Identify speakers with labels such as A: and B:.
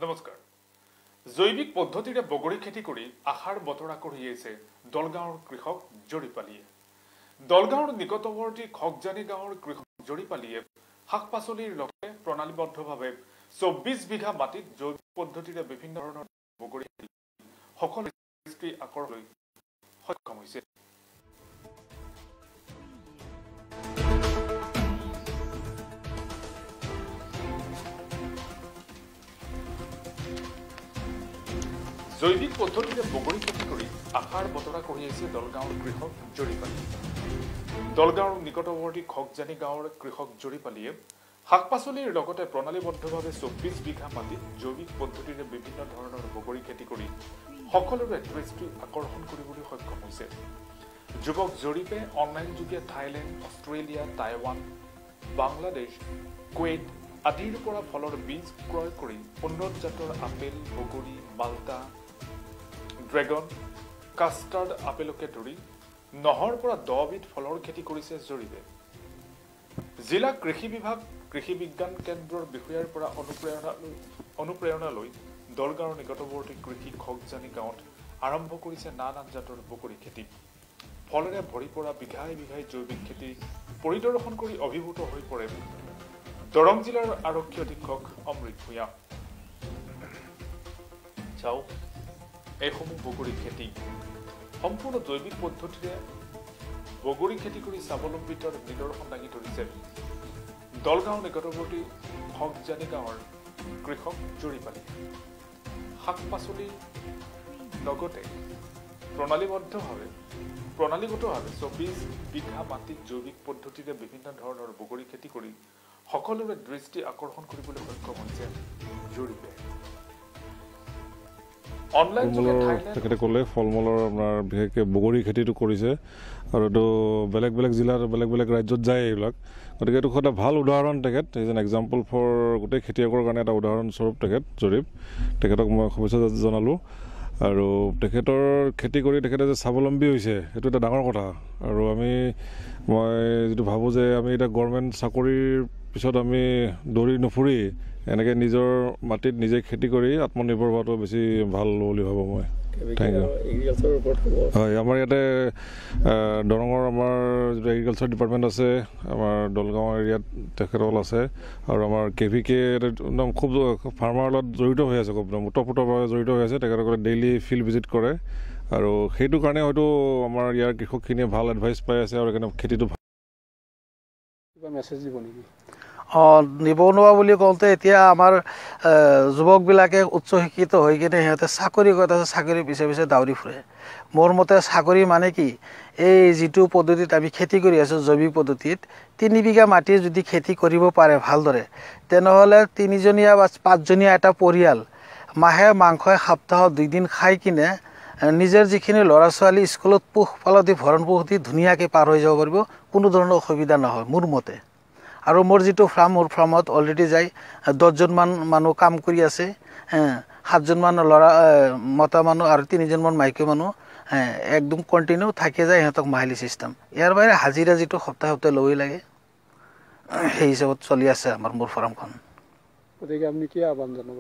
A: নমস্কাৰ জৈৱিক পদ্ধতিৰে বগৰী খেতি কৰি আহাৰ বতৰা কঢ়িয়াইছে দলগাঁৱৰ কৃষক জৰিপালীয়ে দলগাঁৱৰ নিকটৱৰ্তী খগজানি গাঁৱৰ কৃষক জৰিপালীয়ে শাক-পাচলিৰ লগতে প্ৰণালীবদ্ধভাৱে 24 বিঘা মাটিত জৈৱিক পদ্ধতিৰে বিভিন্ন ধৰণৰ বগৰী খেতি সকলো দৃষ্টি আকৰ্ষণ সক্ষম হৈছে জৈৱিক পদ্ধতিৰে বগৰী খেতি কৰি আহাৰ বতৰা কঢ়িয়াইছে দলগাঁৱৰ কৃষক জৰিপালী দলগাঁৱৰ নিকটৱৰ্তী খগজানি গাঁৱৰ কৃষক জৰিপালীয়ে শাক-পাচলিৰ লগতে প্ৰণালীবদ্ধভাৱে 24 বিঘা মাটিত জৈৱিক পদ্ধতিৰে বিভিন্ন ধৰণৰ বগৰী খেতি কৰি সকলোৰে দৃষ্টি আকৰ্ষণ কৰিবলৈ সক্ষম হৈছে যুৱক জৰিপে অনলাইন যোগে Thailand Australia Taiwan Bangladesh Kuwait আদিৰ পৰা ফলৰ বীজ ক্ৰয় কৰি উন্নত জাতৰ আপেল বগৰী মাল্টা ড্ৰেগন কাষ্টাৰ্ড আপেলকে ধৰি নহৰ পৰা 10 বিধ ফলৰ খেতি কৰিছে জৰিপে জিলা কৃষি বিভাগ কৃষি বিজ্ঞান কেন্দ্ৰৰ বিষয়াৰ পৰা অনুপ্ৰেৰণা লৈ দলগাঁৱৰ নিকটৱৰ্তী কৃষি খগজানি গাঁৱত আৰম্ভ কৰিছে নানান জাতৰ বগৰী খেতি ফলেৰে ভৰি পৰা বিঘাই বিঘাই জৈৱিক খেতি পৰিদৰ্শন কৰি অভিভূত হৈ পৰে দৰং জিলাৰ আৰক্ষী অধীক্ষক অমৃত ভূঞা চাও এইসমূহ বগৰী খেতি সম্পূৰ্ণ জৈৱিক পদ্ধতিৰে বগৰী খেতি কৰি স্বাৱলম্বিতাৰ নিদৰ্শন দাঙি ধৰিছে দলগাঁও নিকটৱৰ্তী খগজানি গাঁৱৰ কৃষক জৰিপালী শাক-পাচলিৰ লগতে প্ৰণালীগতভাৱে 24 বিঘা মাটিত জৈৱিক পদ্ধতিৰে বিভিন্ন ধৰণৰ বগৰী খেতি কৰি সকলোৰে দৃষ্টি আকৰ্ষণ কৰিবলৈ সক্ষম হৈছে জৰিপে অনলাইন
B: তেখেতে ক'লে ফল-মূলৰ আপোনাৰ বিশেষকৈ বগৰী খেতিটো কৰিছে আৰু এইটো বেলেগ বেলেগ জিলাত বেলেগ বেলেগ ৰাজ্যত যায় এইবিলাক গতিকে এইটো এটা ভাল উদাহৰণ তেখেত ইজ এন এক্সাম্পল ফৰ গোটেই খেতিয়কৰ কাৰণে এটা উদাহৰণস্বৰূপ তেখেতক মই শুভেচ্ছা জনালোঁ আৰু তেখেতৰ খেতি কৰি তেখেতে যে স্বাৱলম্বী হৈছে সেইটো এটা ডাঙৰ কথা আৰু মই যিটো ভাবোঁ যে আমি এতিয়া গভৰ্ণমেণ্ট চাকৰিৰ পিছত আমি দৌৰি নুফুৰি এনেকৈ নিজৰ মাটিত নিজে খেতি কৰি আত্মনিৰ্ভৰ হোৱাটো বেছি ভাল বুলি ভাবোঁ মই থেংক ইউ হয় আমাৰ ইয়াতে দৰঙৰ আমাৰ যিটো এগ্ৰিকালচাৰ ডিপাৰ্টমেণ্ট আছে আমাৰ দলগাঁও এৰিয়াত তেখেতসকল আছে আৰু আমাৰ KVK একদম খুব ফাৰ্মাৰ লগত জড়িত হৈ আছে খুব ওতঃপ্ৰোতভাৱে জড়িত হৈ আছে তেখেতসকলে ডেইলি ফিল্ড ভিজিট কৰে আৰু সেইটো কাৰণে হয়তো আমাৰ ইয়াৰ কৃষকখিনিয়ে ভাল এডভাইচ পাই আছে আৰু সেইকাৰণে খেতিটো
C: মেছেজ দিব নেকি
D: নিবনুৱা বুলি কওঁতে এতিয়া আমাৰ যুৱকবিলাকে উচ্চ শিক্ষিত হৈ কিনে সিহঁতে চাকৰি পিছে পিছে দাউৰি ফুৰে মোৰ মতে চাকৰি মানে কি এই যিটো পদ্ধতিত আমি খেতি কৰি আছোঁ জৈৱিক পদ্ধতিত 3 বিঘা মাটি যদি খেতি কৰিব পাৰে ভালদৰে তেনেহ'লে 3জনীয়া বা 5জনীয়া এটা পৰিয়াল মাহে মাংসই সপ্তাহত 2 দিন খাই কিনে নিজৰ যিখিনি ল'ৰা ছোৱালী স্কুলত পোহপালতি ভৰণ পোহতি ধুনীয়াকৈ পাৰ হৈ যাব পাৰিব কোনো ধৰণৰ অসুবিধা নহয় মোৰ মতে আৰু মোৰ যিটো মোৰ ফাৰ্মত অলৰেডি যাই 10জনমান মানুহ কাম কৰি আছে 7জনমান ল'ৰা মতা মানুহ আৰু 3জনমান মাইকী মানুহ একদম কণ্টিনিউ থাকি যায় সিহঁতক মাহিলী চিষ্টেম ইয়াৰ বাহিৰে হাজিৰা যিটো সপ্তাহে ল'বই লাগে সেই হিচাপত চলি আছে আমাৰ মোৰ ফাৰ্মখন
C: গতিকে আপুনি কি আহ্বান জনাব